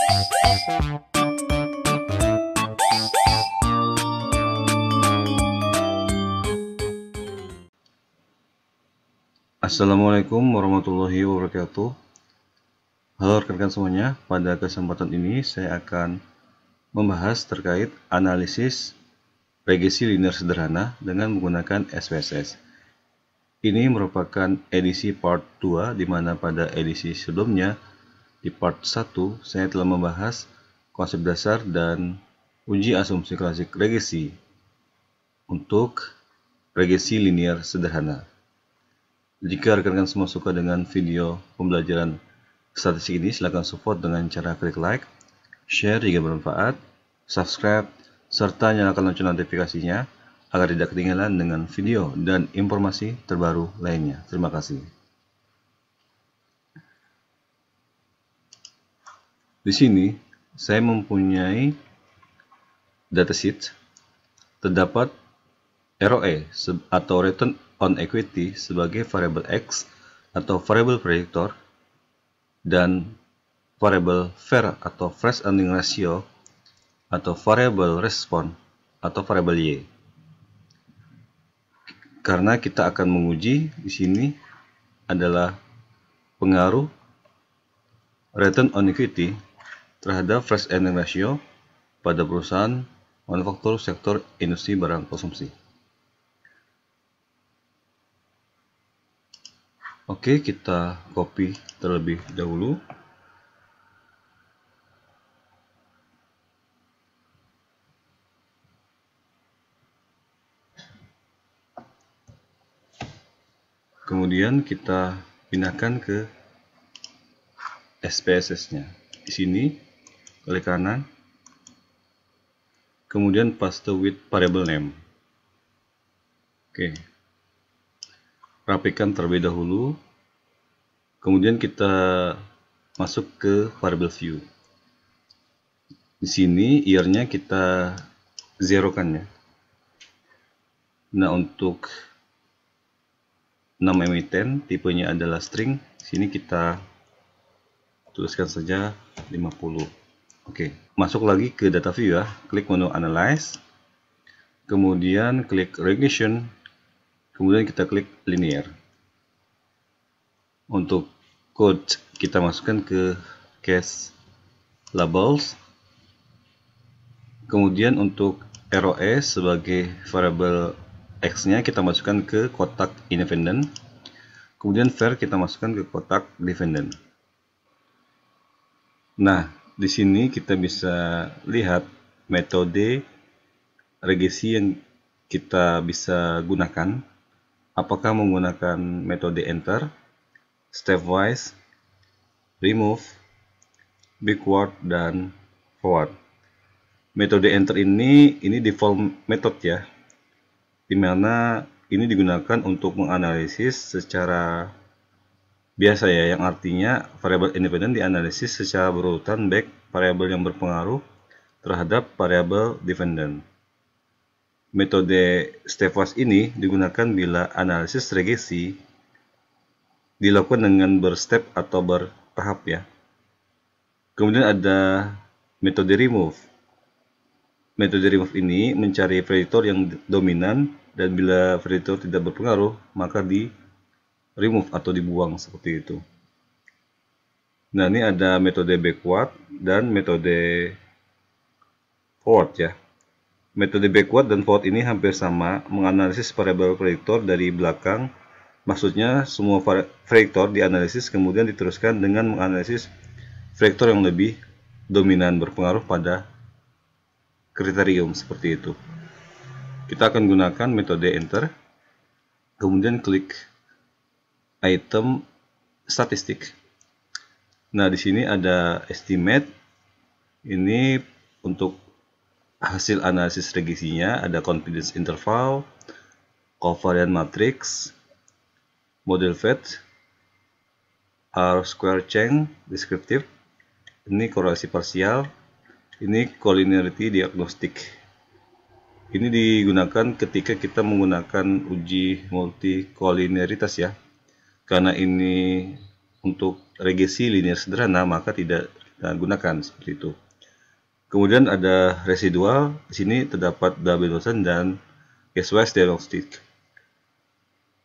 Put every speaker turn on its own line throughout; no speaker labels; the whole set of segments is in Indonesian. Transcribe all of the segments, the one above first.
Assalamualaikum warahmatullahi wabarakatuh. Halo rekan-rekan semuanya, pada kesempatan ini saya akan membahas terkait analisis regresi linear sederhana dengan menggunakan SPSS. Ini merupakan edisi part 2, di mana pada edisi sebelumnya, di part 1, saya telah membahas konsep dasar dan uji asumsi klasik regresi untuk regresi linear sederhana. Jika rekan-rekan semua suka dengan video pembelajaran statistik ini, silakan support dengan cara klik like, share jika bermanfaat, subscribe, serta nyalakan lonceng notifikasinya agar tidak ketinggalan dengan video dan informasi terbaru lainnya. Terima kasih. Di sini, saya mempunyai datasheet. Terdapat ROE atau Return on Equity sebagai variabel X atau variabel prediktor, dan variabel FER atau Fresh Earning Ratio atau variabel Respon atau variabel Y. Karena kita akan menguji di sini adalah pengaruh Return on Equity terhadap Fresh Earning Ratio pada perusahaan manufaktur sektor industri barang konsumsi. Oke, kita copy terlebih dahulu. Kemudian kita pindahkan ke SPSS-nya. Di sini, klik kanan. Kemudian paste with variable name. Oke. Rapikan terlebih dahulu, kemudian kita masuk ke variable view. Di sini year-nya kita zerokan ya. Nah, untuk 6 emiten tipenya adalah string, sini kita tuliskan saja 50. Oke, masuk lagi ke data view ya, klik menu analyze, kemudian klik regression. Kemudian kita klik linear. Untuk code kita masukkan ke case labels. Kemudian untuk ROE sebagai variabel X-nya kita masukkan ke kotak independent. Kemudian var kita masukkan ke kotak dependent. Nah, di sini kita bisa lihat metode regresi yang kita bisa gunakan. Apakah menggunakan metode enter, stepwise, remove, backward, dan forward. Metode enter ini default method ya, dimana ini digunakan untuk menganalisis secara biasa ya, yang artinya variabel independen dianalisis secara berurutan baik variabel yang berpengaruh terhadap variabel dependent. Metode stepwise ini digunakan bila analisis regresi dilakukan dengan berstep atau bertahap ya. Kemudian ada metode remove. Metode remove ini mencari prediktor yang dominan, dan bila prediktor tidak berpengaruh maka di remove atau dibuang seperti itu. Nah, ini ada metode backward dan metode forward ya. Metode backward dan forward ini hampir sama, menganalisis variabel prediktor dari belakang. Maksudnya semua prediktor dianalisis kemudian diteruskan dengan menganalisis prediktor yang lebih dominan berpengaruh pada kriterium seperti itu. Kita akan gunakan metode enter. Kemudian klik item statistik. Nah, di sini ada estimate. Ini untuk hasil analisis regresinya, ada confidence interval, covariance matrix, model fit, R-square change, descriptive, ini korelasi parsial, ini collinearity diagnostic. Ini digunakan ketika kita menggunakan uji multicollinearitas ya. Karena ini untuk regresi linear sederhana, maka tidak kita gunakan seperti itu. Kemudian ada residual, di sini terdapat Darby Wilson dan case-wise diagnostic.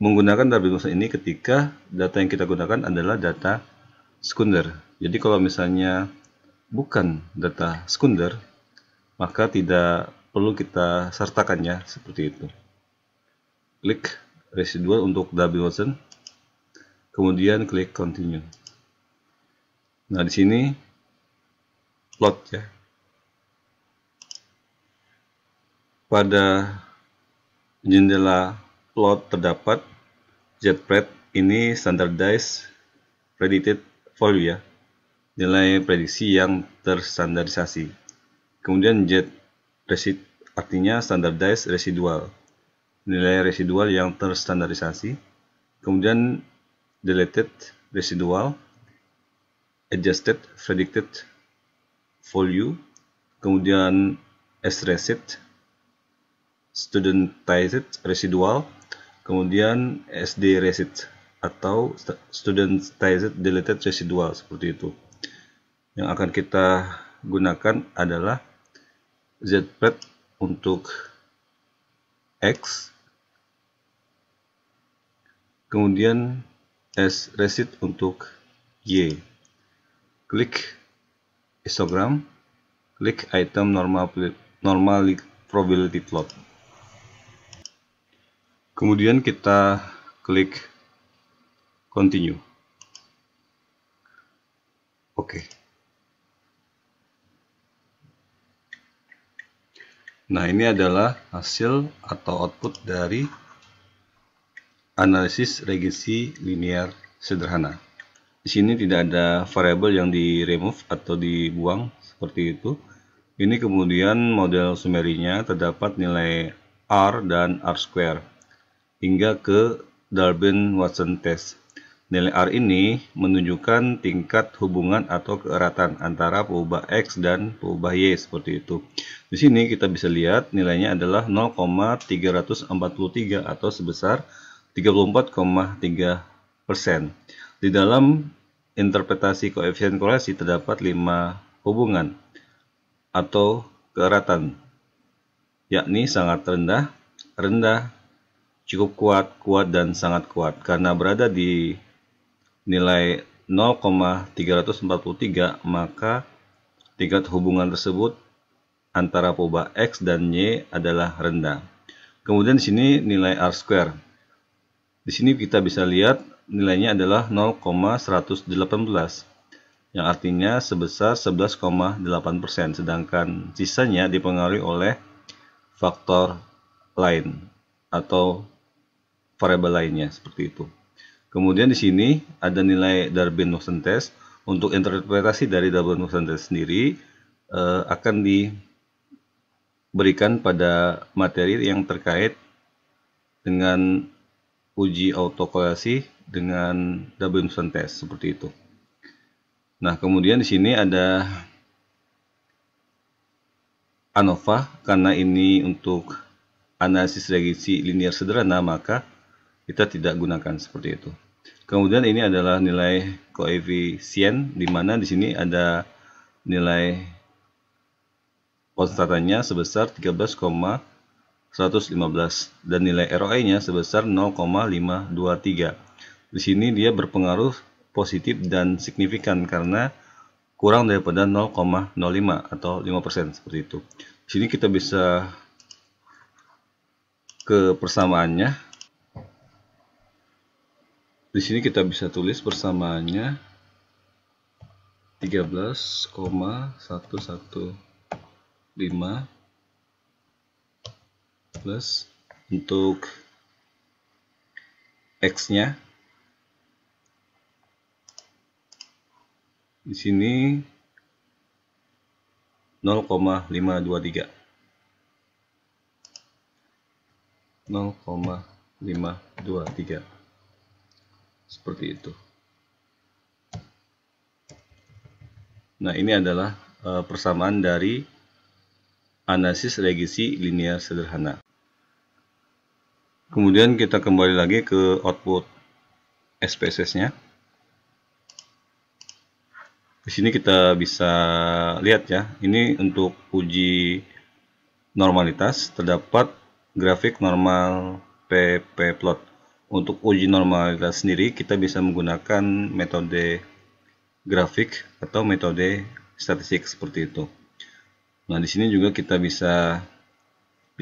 Menggunakan Darby Wilson ini ketika data yang kita gunakan adalah data sekunder. Jadi kalau misalnya bukan data sekunder, maka tidak perlu kita sertakannya seperti itu. Klik residual untuk Darby Wilson, kemudian klik continue. Nah, di sini plot ya. Pada jendela plot terdapat ZPRED, ini standardized predicted value ya, nilai prediksi yang terstandarisasi. Kemudian Z-resid artinya standardized residual, nilai residual yang terstandarisasi. Kemudian deleted residual, adjusted predicted value. Kemudian S-resid, studentized residual. Kemudian SD-resid atau studentized deleted residual, seperti itu. Yang akan kita gunakan adalah ZPRED untuk X, kemudian S-resid untuk Y. Klik histogram, klik item normal probability plot. Kemudian kita klik continue. Oke. Nah, ini adalah hasil atau output dari analisis regresi linear sederhana. Di sini tidak ada variabel yang di remove atau dibuang seperti itu. Ini kemudian model summary-nya terdapat nilai R dan R square hingga ke Darby-Watson test. Nilai R ini menunjukkan tingkat hubungan atau keeratan antara peubah X dan peubah Y, seperti itu. Di sini kita bisa lihat nilainya adalah 0,343 atau sebesar 34,3%. Di dalam interpretasi koefisien korelasi terdapat 5 hubungan atau keeratan, yakni sangat rendah, rendah, cukup kuat, kuat, dan sangat kuat. Karena berada di nilai 0,343, maka tingkat hubungan tersebut antara peubah X dan Y adalah rendah. Kemudian di sini nilai R square. Di sini kita bisa lihat nilainya adalah 0,118, yang artinya sebesar 11,8%, sedangkan sisanya dipengaruhi oleh faktor lain atau variabel lainnya, seperti itu. Kemudian di sini ada nilai Darby-Watson test. Untuk interpretasi dari Darby-Watson test sendiri akan diberikan pada materi yang terkait dengan uji autokorelasi dengan Darby-Watson test, seperti itu. Nah, kemudian di sini ada ANOVA. Karena ini untuk analisis regresi linear sederhana, maka kita tidak gunakan seperti itu. Kemudian ini adalah nilai koefisien, di mana di sini ada nilai konstantannya sebesar 13,115 dan nilai ROI-nya sebesar 0,523. Di sini dia berpengaruh positif dan signifikan karena kurang daripada 0,05 atau 5%, seperti itu. Di sini kita bisa ke persamaannya. Di sini kita bisa tulis persamaannya 13,115 plus untuk X-nya di sini 0,523. 0,523 seperti itu. Nah, ini adalah persamaan dari analisis regresi linear sederhana. Kemudian kita kembali lagi ke output SPSS-nya. Di sini kita bisa lihat ya, ini untuk uji normalitas terdapat grafik normal ppplot. Untuk uji normalitas sendiri kita bisa menggunakan metode grafik atau metode statistik seperti itu. Nah, di sini juga kita bisa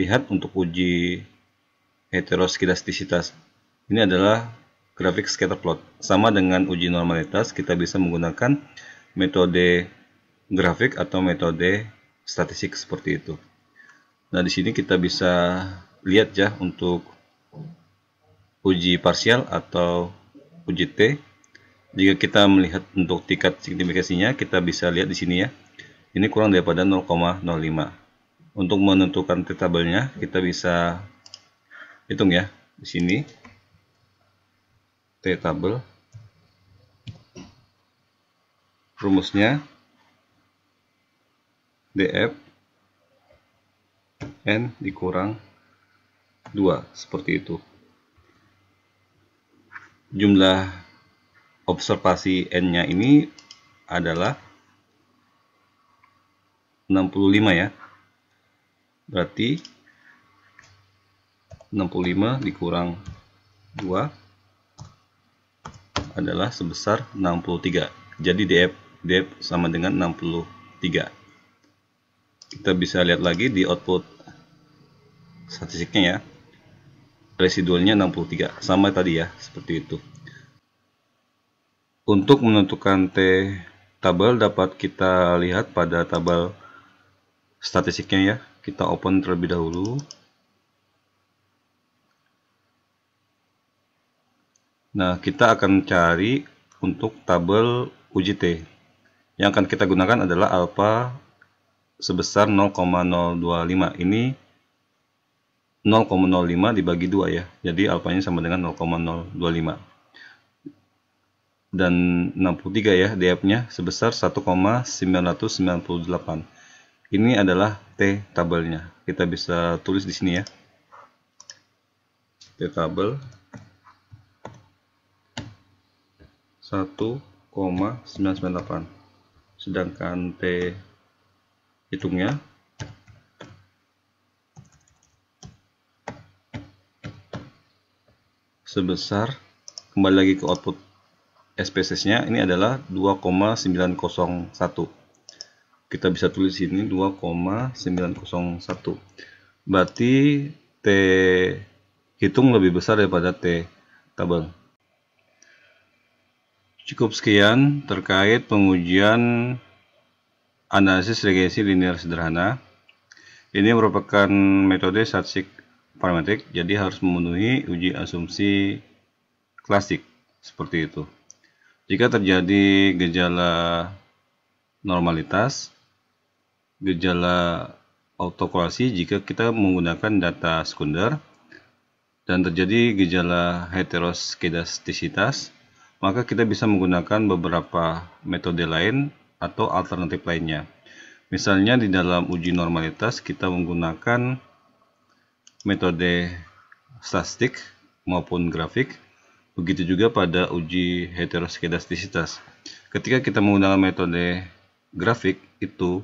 lihat untuk uji heteroskedastisitas. Ini adalah grafik scatter plot. Sama dengan uji normalitas, kita bisa menggunakan metode grafik atau metode statistik seperti itu. Nah, di sini kita bisa lihat ya untuk uji parsial atau uji T. Jika kita melihat untuk tingkat signifikansinya, kita bisa lihat di sini ya. Ini kurang daripada 0,05. Untuk menentukan T tabelnya, kita bisa hitung ya. Di sini T tabel. Rumusnya df n dikurang 2 seperti itu. Jumlah observasi n-nya ini adalah 65 ya. Berarti 65 dikurang 2 adalah sebesar 63. Jadi df sama dengan 63. Kita bisa lihat lagi di output statistiknya ya. Residualnya 63, sama tadi ya, seperti itu. Untuk menentukan T tabel dapat kita lihat pada tabel statistiknya ya. Kita open terlebih dahulu. Nah, kita akan cari untuk tabel uji T. Yang akan kita gunakan adalah alfa sebesar 0,025. Ini 0,05 dibagi 2 ya. Jadi alfanya sama dengan 0,025. Dan 63 ya, df-nya sebesar 1,998. Ini adalah T tabelnya. Kita bisa tulis di sini ya. T tabel 1,998. Sedangkan T hitungnya sebesar, kembali lagi ke output SPSS-nya, ini adalah 2,901. Kita bisa tulis ini 2,901. Berarti T hitung lebih besar daripada T tabel. Cukup sekian terkait pengujian analisis regresi linear sederhana. Ini merupakan metode statistik parametrik, jadi harus memenuhi uji asumsi klasik seperti itu. Jika terjadi gejala normalitas, gejala autokorelasi jika kita menggunakan data sekunder, dan terjadi gejala heteroskedastisitas, maka kita bisa menggunakan beberapa metode lain atau alternatif lainnya. Misalnya di dalam uji normalitas kita menggunakan metode statistik maupun grafik. Begitu juga pada uji heteroskedastisitas. Ketika kita menggunakan metode grafik itu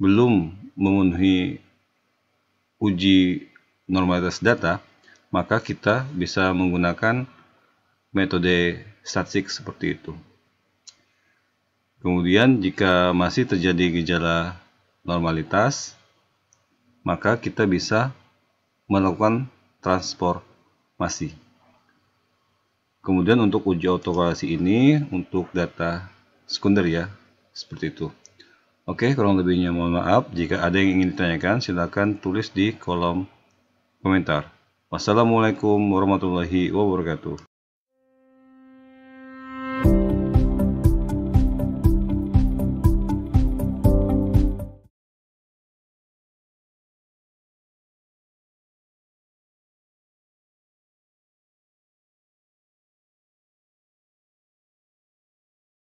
belum memenuhi uji normalitas data, maka kita bisa menggunakan metode statistik seperti itu. Kemudian jika masih terjadi gejala normalitas, maka kita bisa melakukan transformasi. Kemudian untuk uji autokorelasi ini untuk data sekunder ya, seperti itu. Oke, kurang lebihnya mohon maaf. Jika ada yang ingin ditanyakan, silakan tulis di kolom komentar. Wassalamualaikum warahmatullahi wabarakatuh.